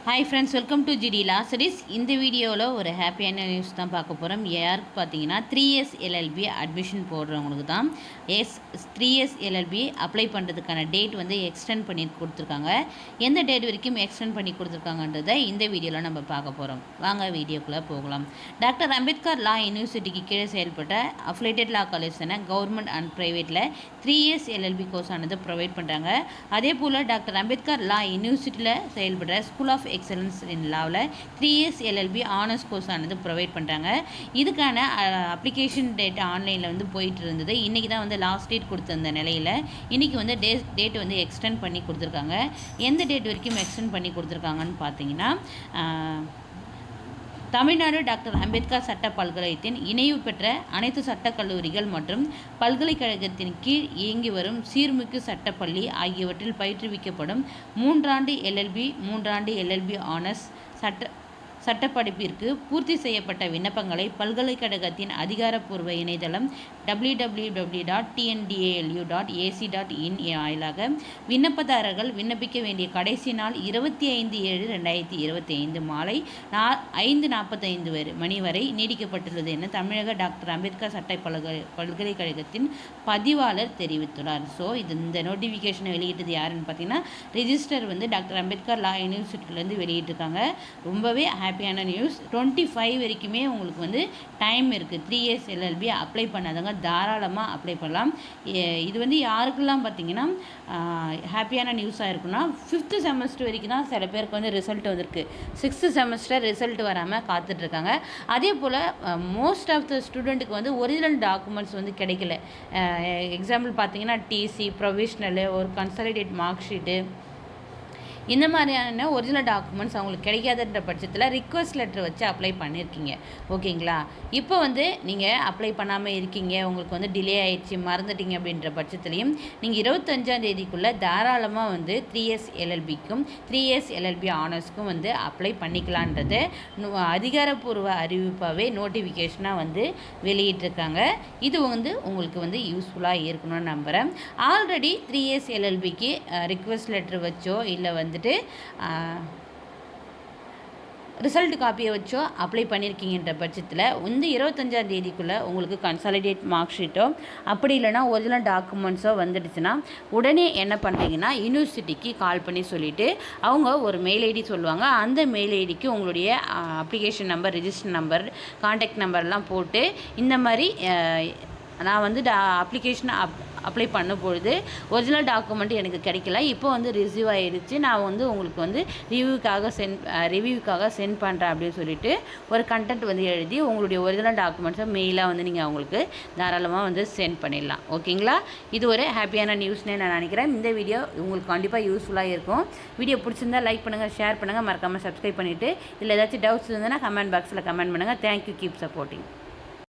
Hi friends, welcome to GD law studies. இந்த வீடியோவில் ஒரு ஹாப்பியான நியூஸ் தான் பார்க்க போகிறோம். யாருக்கு பார்த்தீங்கன்னா 3S LLB அட்மிஷன் போடுறவங்களுக்கு தான். 3S LLB அப்ளை பண்ணுறதுக்கான டேட் வந்து எக்ஸ்டெண்ட் பண்ணி கொடுத்துருக்காங்க. எந்த டேட் வரைக்கும் எக்ஸ்டெண்ட் பண்ணி கொடுத்துருக்காங்கன்றதை இந்த வீடியோவில் நம்ம பார்க்க போகிறோம். வாங்க வீடியோக்குள்ளே போகலாம். டாக்டர் அம்பேத்கர் லா யூனிவர்சிட்டிக்கு கீழே செயல்பட்ட அஃபிலேட்டட் லா காலேஜ் தானே கவர்மெண்ட் அண்ட் ப்ரைவேட்டில் 3S LLB கோர்ஸ் ஆனது ப்ரொவைட் பண்ணுறாங்க. அதே போல் டாக்டர் அம்பேத்கர் லா யூனிவர்சிட்டியில் செயல்படுற ஸ்கூல் ஆஃப் எக்ஸலன்ஸ் இன் லாவில் 3S LLB ஆனர்ஸ் கோர்ஸ் ஆனது ப்ரொவைட் பண்ணுறாங்க. இதுக்கான அப்ளிகேஷன் டேட் ஆன்லைனில் வந்து போயிட்டு இருந்தது. இன்றைக்கி தான் வந்து லாஸ்ட் டேட் கொடுத்துருந்த நிலையில் இன்றைக்கி வந்து டேட் வந்து எக்ஸ்டெண்ட் பண்ணி கொடுத்துருக்காங்க. எந்த டேட் வரைக்கும் எக்ஸ்டெண்ட் பண்ணி கொடுத்துருக்காங்கன்னு பார்த்தீங்கன்னா, தமிழ்நாடு டாக்டர் அம்பேத்கர் சட்ட பல்கலைக்கழகத்தின் இணைவு பெற்ற அனைத்து சட்டக் கல்லூரிகள் மற்றும் பல்கலைக்கழகத்தின் கீழ் இயங்கி வரும் சீர்மிகு சட்டப்பள்ளி ஆகியவற்றில் பயிற்றுவிக்கப்படும் 3 ஆண்டு LLB 3 ஆண்டு LLB ஆனர்ஸ் சட்டப்படிப்பிற்கு பூர்த்தி செய்யப்பட்ட விண்ணப்பங்களை பல்கலைக்கழகத்தின் அதிகாரப்பூர்வ இணையதளம் www.tndalu.ac.in வாயிலாக விண்ணப்பதாரர்கள் விண்ணப்பிக்க வேண்டிய கடைசி நாள் 25/7/2025 மாலை 5:45 மணி வரை நீடிக்கப்பட்டுள்ளது என தமிழக டாக்டர் அம்பேத்கர் சட்ட பல்கலைக்கழகத்தின் பதிவாளர் தெரிவித்துள்ளார். ஸோ இந்த நோட்டிஃபிகேஷனை வெளியிட்டது யாருன்னு பார்த்தீங்கன்னா, ரிஜிஸ்டர் வந்து டாக்டர் அம்பேத்கர் லா யூனிவர்சிட்டியிலேருந்து வெளியிட்டிருக்காங்க. ரொம்பவே ஹாப்பியான நியூஸ். 25 வரைக்குமே உங்களுக்கு வந்து டைம் இருக்குது. 3S LLB அப்ளை பண்ணாதவங்க தாராளமாக அப்ளை பண்ணலாம். இது வந்து யாருக்கெல்லாம் பார்த்தீங்கன்னா ஹாப்பியான நியூஸாக இருக்குன்னா, 5th செமஸ்டர் வரைக்கும் தான் சில பேருக்கு வந்து ரிசல்ட் வந்திருக்கு. 6th செமஸ்டர் ரிசல்ட் வராமல் காத்துட்ருக்காங்க. அதே போல் மோஸ்ட் ஆஃப் த ஸ்டூடெண்ட்டுக்கு வந்து ஒரிஜினல் டாக்குமெண்ட்ஸ் வந்து கிடைக்கல. எக்ஸாம்பிள் பார்த்தீங்கன்னா டிசி, ப்ரொவிஷ்னலு, ஒரு கன்சாலிடேட் மார்க் ஷீட்டு, இந்த மாதிரியான ஒரிஜினல் டாக்குமெண்ட்ஸ் அவங்களுக்கு கிடைக்காதுன்ற பட்சத்தில் ரிக்வஸ்ட் லெட்டர் வச்சு அப்ளை பண்ணியிருக்கீங்க. ஓகேங்களா? இப்போ வந்து நீங்கள் அப்ளை பண்ணாமல் இருக்கீங்க, உங்களுக்கு வந்து டிலே ஆகிடுச்சு, மறந்துட்டீங்க அப்படின்ற பட்சத்துலையும் நீங்கள் 25ஆம் தேதிக்குள்ளே தாராளமாக வந்து 3S LLBக்கும் 3S LLB ஆனர்ஸ்க்கும் வந்து அப்ளை பண்ணிக்கலான்றது அதிகாரப்பூர்வ அறிவிப்பாகவே நோட்டிஃபிகேஷனாக வந்து வெளியிட்டிருக்காங்க. இது வந்து உங்களுக்கு வந்து யூஸ்ஃபுல்லாக இருக்கணும்னு நம்புகிறேன். ஆல்ரெடி 3S LLBக்கு ரிக்வஸ்ட் லெட்டர் வச்சோ இல்லை வந்துட்டு ரிசல்ட் காப்பியை வச்சோ அப்ளை பண்ணியிருக்கீங்கன்ற பட்சத்தில் இந்த 25ஆம் தேதிக்குள்ளே உங்களுக்கு கன்சாலிடேட் மார்க் ஷீட்டோ அப்படி இல்லைனா ஒரிஜினல் டாக்குமெண்ட்ஸோ வந்துடுச்சுன்னா உடனே என்ன பண்ணுறீங்கன்னா, யூனிவர்சிட்டிக்கு கால் பண்ணி சொல்லிவிட்டு அவங்க ஒரு மெயில் ஐடி சொல்லுவாங்க. அந்த மெயில் ஐடிக்கு உங்களுடைய application number, register number, contact நம்பர்லாம் போட்டு இந்த மாதிரி நான் வந்து அப்ளிகேஷன் அப்ளை பண்ணும்பொழுது ஒரிஜினல் டாக்குமெண்ட் எனக்கு கிடைக்கல, இப்போ வந்து ரிசீவ் ஆகிடுச்சு, நான் வந்து உங்களுக்கு வந்து ரிவ்யூக்காக சென்ட் பண்ணுறேன் அப்படின்னு சொல்லிட்டு ஒரு கண்டென்ட் வந்து எழுதி உங்களுடைய ஒரிஜினல் டாக்குமெண்ட்ஸை மெயிலாக வந்து நீங்கள் அவங்களுக்கு தாராளமாக வந்து சென்ட் பண்ணிடலாம். ஓகேங்களா? இது ஒரு ஹாப்பியான நியூஸ்னே நான் நினைக்கிறேன். இந்த வீடியோ உங்களுக்கு கண்டிப்பாக யூஸ்ஃபுல்லாக இருக்கும். வீடியோ பிடிச்சிருந்தால் லைக் பண்ணுங்கள், ஷேர் பண்ணுங்கள், மறக்காமல் சப்ஸ்கிரைப் பண்ணிவிட்டு இல்லை ஏதாச்சும் டவுட்ஸ் இருந்ததுன்னா கமெண்ட் பாக்ஸில் கமெண்ட் பண்ணுங்கள். தேங்க்யூ. Keep supporting.